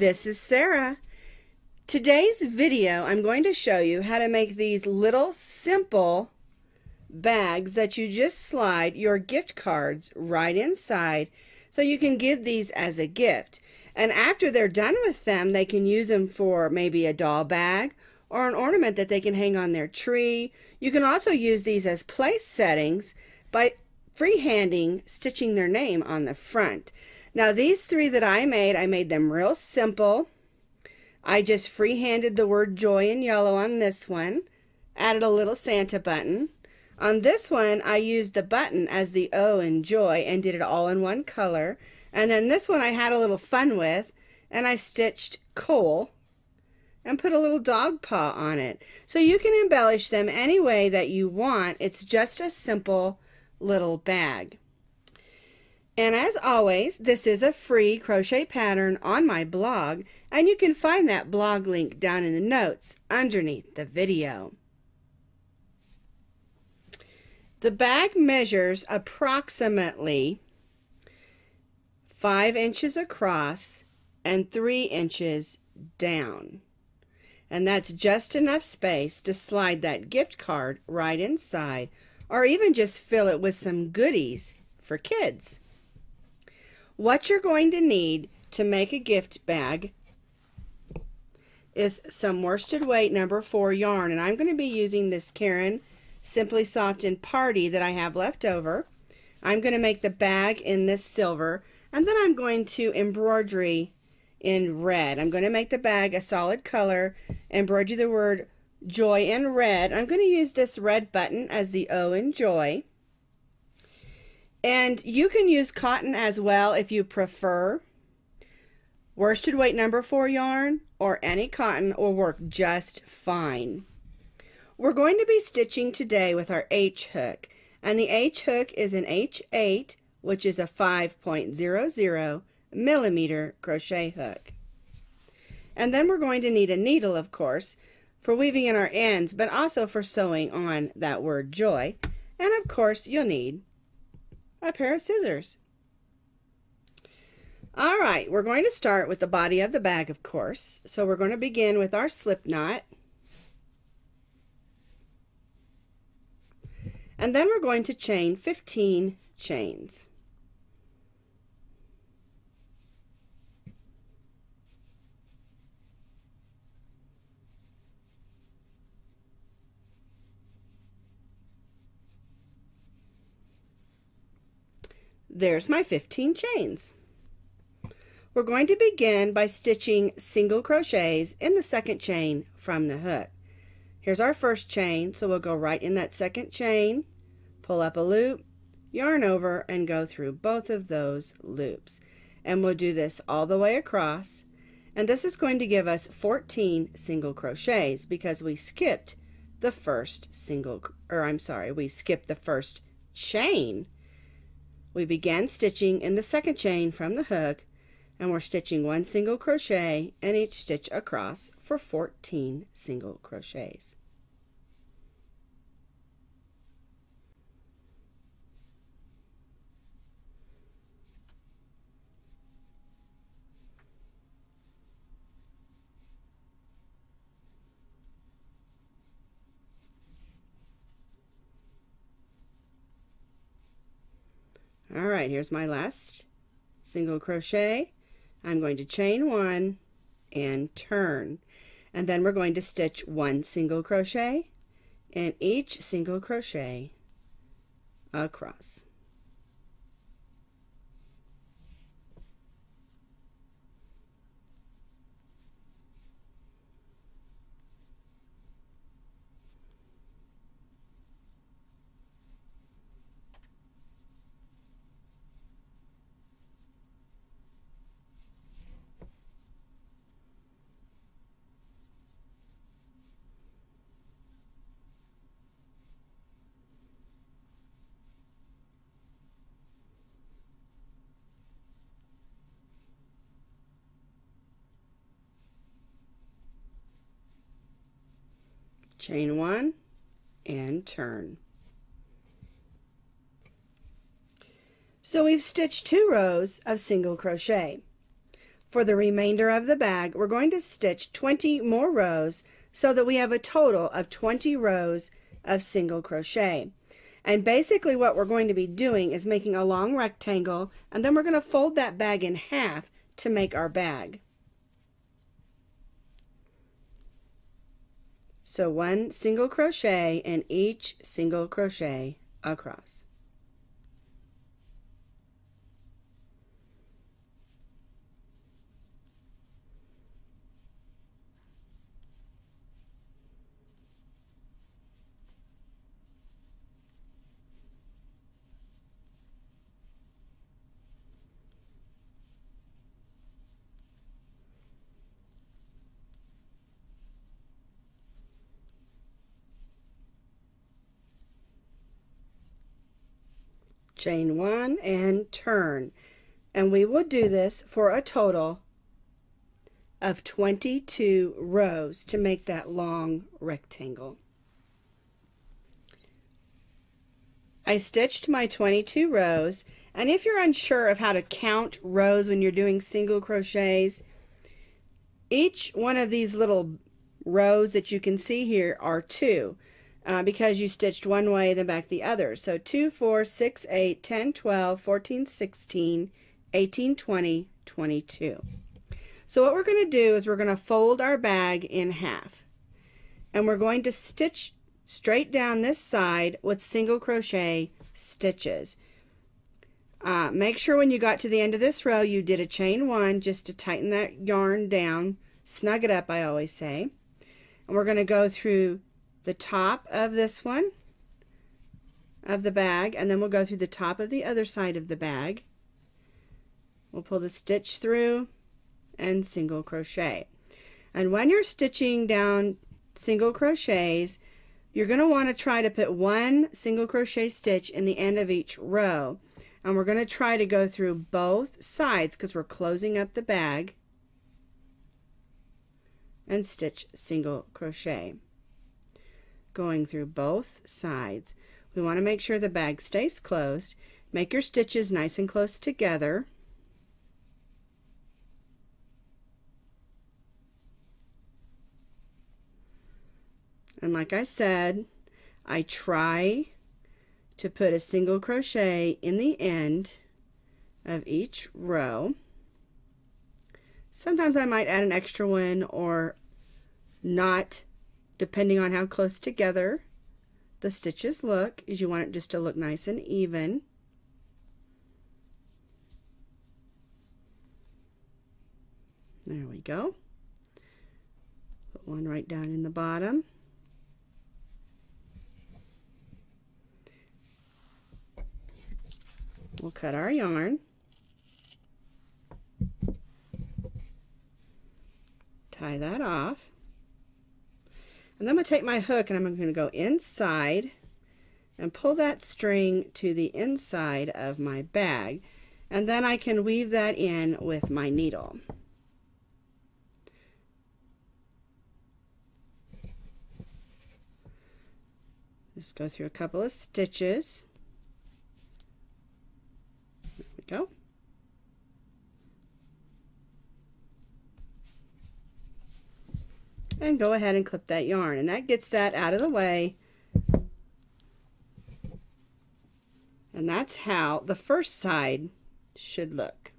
This is Sarah. Today's video I'm going to show you how to make these little simple bags that you just slide your gift cards right inside so you can give these as a gift. And after they're done with them, they can use them for maybe a doll bag or an ornament that they can hang on their tree. You can also use these as place settings by freehanding stitching their name on the front. Now these three that I made them real simple. I just freehanded the word joy in yellow on this one, added a little Santa button. On this one I used the button as the O in joy and did it all in one color. And then this one I had a little fun with, and I stitched coal and put a little dog paw on it. So you can embellish them any way that you want. It's just a simple little bag. And as always, this is a free crochet pattern on my blog, and you can find that blog link down in the notes underneath the video. The bag measures approximately 5 inches across and 3 inches down. And that's just enough space to slide that gift card right inside, or even just fill it with some goodies for kids. What you're going to need to make a gift bag is some worsted weight number 4 yarn, and I'm going to be using this Caron Simply Soft and Party that I have left over. I'm going to make the bag in this silver, and then I'm going to embroidery in red. I'm going to make the bag a solid color, embroider the word joy in red. I'm going to use this red button as the O in joy. And you can use cotton as well if you prefer. Worsted weight number 4 yarn or any cotton will work just fine. We're going to be stitching today with our H hook, and the H hook is an H8, which is a 5.00 millimeter crochet hook. And then we're going to need a needle, of course, for weaving in our ends, but also for sewing on that word joy. And of course you'll need a pair of scissors. All right, we're going to start with the body of the bag, of course. So we're going to begin with our slip knot. And then we're going to chain 15 chains. There's my 15 chains. We're going to begin by stitching single crochets in the second chain from the hook. Here's our first chain, so we'll go right in that second chain, pull up a loop, yarn over, and go through both of those loops. And we'll do this all the way across, and this is going to give us 14 single crochets because we skipped the first we skipped the first chain. We began stitching in the second chain from the hook, and we're stitching 1 single crochet in each stitch across for 14 single crochets. All right, here's my last single crochet. I'm going to chain 1 and turn, and then we're going to stitch 1 single crochet in each single crochet across. Chain 1 and turn. So we've stitched 2 rows of single crochet. For the remainder of the bag, we're going to stitch 20 more rows so that we have a total of 20 rows of single crochet. And basically what we're going to be doing is making a long rectangle, and then we're going to fold that bag in half to make our bag. So 1 single crochet in each single crochet across. Chain 1 and turn, and we will do this for a total of 22 rows to make that long rectangle. I stitched my 22 rows, and if you're unsure of how to count rows when you're doing single crochets, each one of these little rows that you can see here are 2. Because you stitched one way then back the other. So 2, 4, 6, 8, 10, 12, 14, 16, 18, 20, 22. So what we're going to do is we're going to fold our bag in half. And we're going to stitch straight down this side with single crochet stitches. Make sure when you got to the end of this row you did a chain 1 just to tighten that yarn down. Snug it up, I always say. And we're going to go through the top of this one of the bag, and then we'll go through the top of the other side of the bag. We'll pull the stitch through and single crochet. And when you're stitching down single crochets, you're going to want to try to put 1 single crochet stitch in the end of each row, and we're going to try to go through both sides because we're closing up the bag, and stitch single crochet. Going through both sides. We want to make sure the bag stays closed. Make your stitches nice and close together. And like I said, I try to put a single crochet in the end of each row. Sometimes I might add an extra one or not, depending on how close together the stitches look, is you want it just to look nice and even. There we go. Put one right down in the bottom. We'll cut our yarn. Tie that off. And then I'm going to take my hook and I'm going to go inside and pull that string to the inside of my bag, and then I can weave that in with my needle. Just go through a couple of stitches. There we go. And go ahead and clip that yarn, and that gets that out of the way. And that's how the first side should look.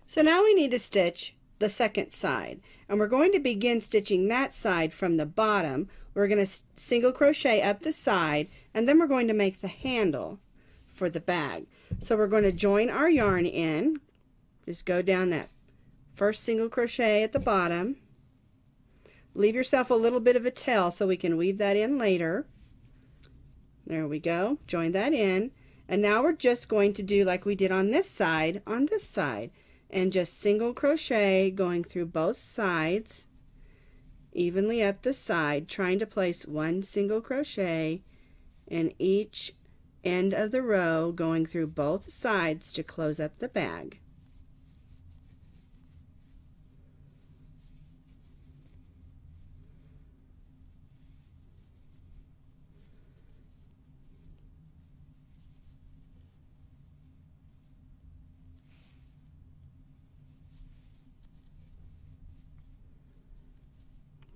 So now we need to stitch the second side, and we're going to begin stitching that side from the bottom. We're going to single crochet up the side, and then we're going to make the handle for the bag. So we're going to join our yarn in. Just go down that first single crochet at the bottom. Leave yourself a little bit of a tail so we can weave that in later. There we go. Join that in. And now we're just going to do like we did on this side, and just single crochet going through both sides, evenly up the side, trying to place 1 single crochet in each end of the row, going through both sides to close up the bag.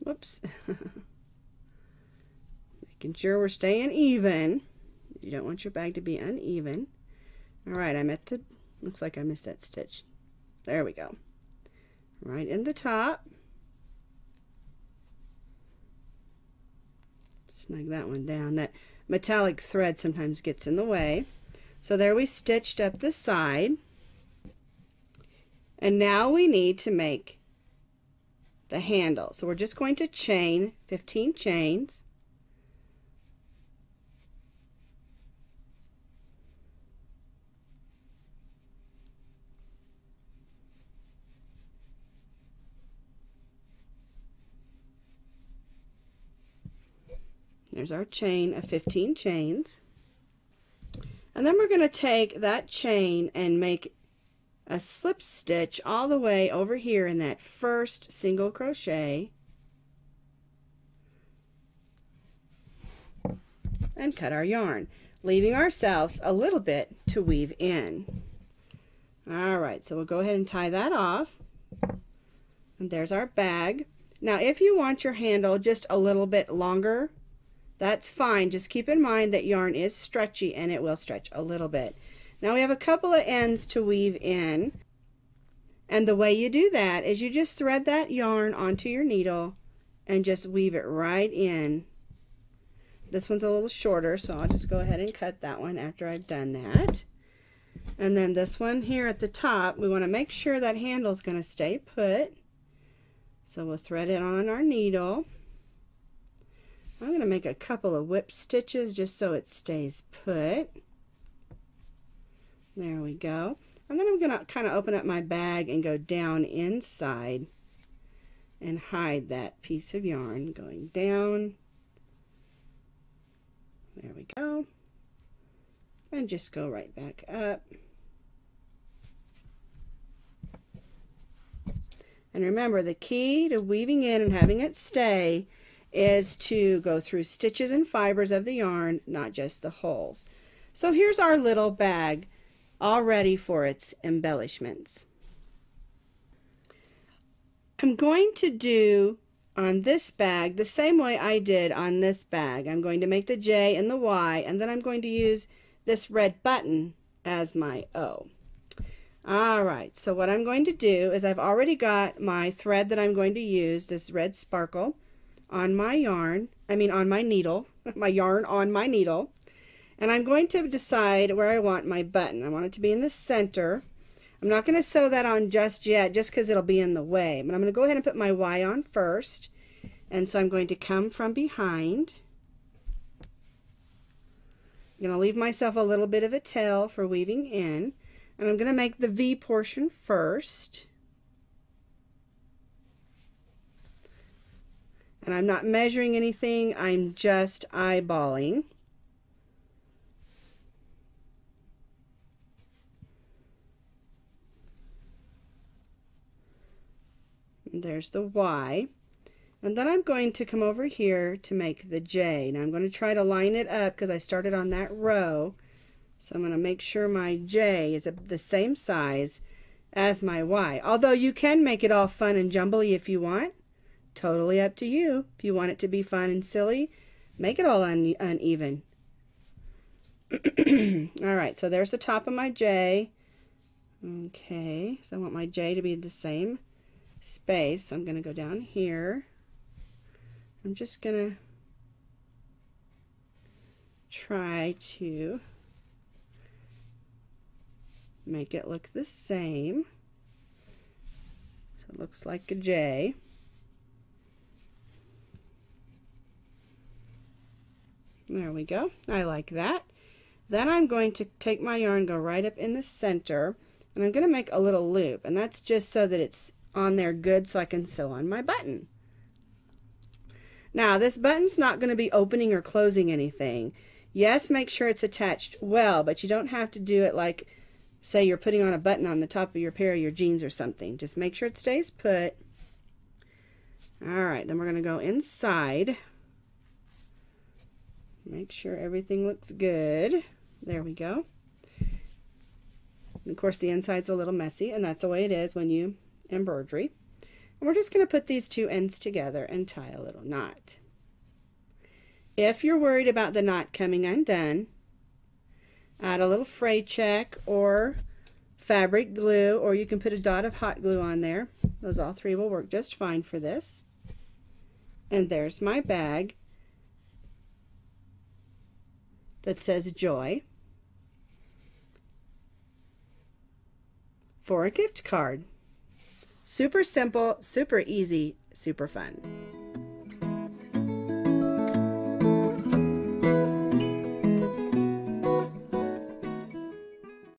Whoops. Making sure we're staying even. You don't want your bag to be uneven. Alright, I'm at the, looks like I missed that stitch. There we go. Right in the top. Snug that one down. That metallic thread sometimes gets in the way. So there we stitched up the side. And now we need to make the handle. So we're just going to chain 15 chains. There's our chain of 15 chains. And then we're going to take that chain and make a slip stitch all the way over here in that first single crochet and cut our yarn, leaving ourselves a little bit to weave in. Alright, so we'll go ahead and tie that off. And there's our bag. Now if you want your handle just a little bit longer, that's fine. Just keep in mind that yarn is stretchy and it will stretch a little bit. Now we have a couple of ends to weave in, and the way you do that is you just thread that yarn onto your needle and just weave it right in. This one's a little shorter, so I'll just go ahead and cut that one after I've done that. And then this one here at the top, we want to make sure that handle's going to stay put. So we'll thread it on our needle. I'm going to make a couple of whip stitches just so it stays put. There we go. And then I'm going to kind of open up my bag and go down inside and hide that piece of yarn going down. There we go. And just go right back up. And remember, the key to weaving in and having it stay is to go through stitches and fibers of the yarn, not just the holes. So here's our little bag all ready for its embellishments. I'm going to do on this bag the same way I did on this bag. I'm going to make the J and the Y, and then I'm going to use this red button as my O. Alright, so what I'm going to do is I've already got my thread that I'm going to use, this red sparkle, on my yarn, on my needle, my yarn on my needle, and I'm going to decide where I want my button. I want it to be in the center. I'm not going to sew that on just yet, just because it'll be in the way, but I'm going to go ahead and put my Y on first, and so I'm going to come from behind. I'm going to leave myself a little bit of a tail for weaving in, and I'm going to make the V portion first. And I'm not measuring anything, I'm just eyeballing. And there's the Y. And then I'm going to come over here to make the J. Now I'm going to try to line it up because I started on that row. So I'm going to make sure my J is the same size as my Y. Although you can make it all fun and jumbly if you want. Totally up to you. If you want it to be fun and silly, make it all uneven. Alright, so there's the top of my J. Okay, so I want my J to be the same space. So I'm going to go down here. I'm just going to try to make it look the same. So it looks like a J. There we go. I like that. Then I'm going to take my yarn, go right up in the center, and I'm going to make a little loop, and that's just so that it's on there good so I can sew on my button. Now this button's not going to be opening or closing anything. Yes, make sure it's attached well, but you don't have to do it like, say you're putting on a button on the top of your pair of your jeans or something. Just make sure it stays put. Alright, then we're going to go inside. Make sure everything looks good. There we go. And of course the inside's a little messy, and that's the way it is when you embroidery. And we're just going to put these two ends together and tie a little knot. If you're worried about the knot coming undone, add a little fray check or fabric glue, or you can put a dot of hot glue on there. Those all three will work just fine for this. And there's my bag that says Joy for a gift card. Super simple, super easy, super fun.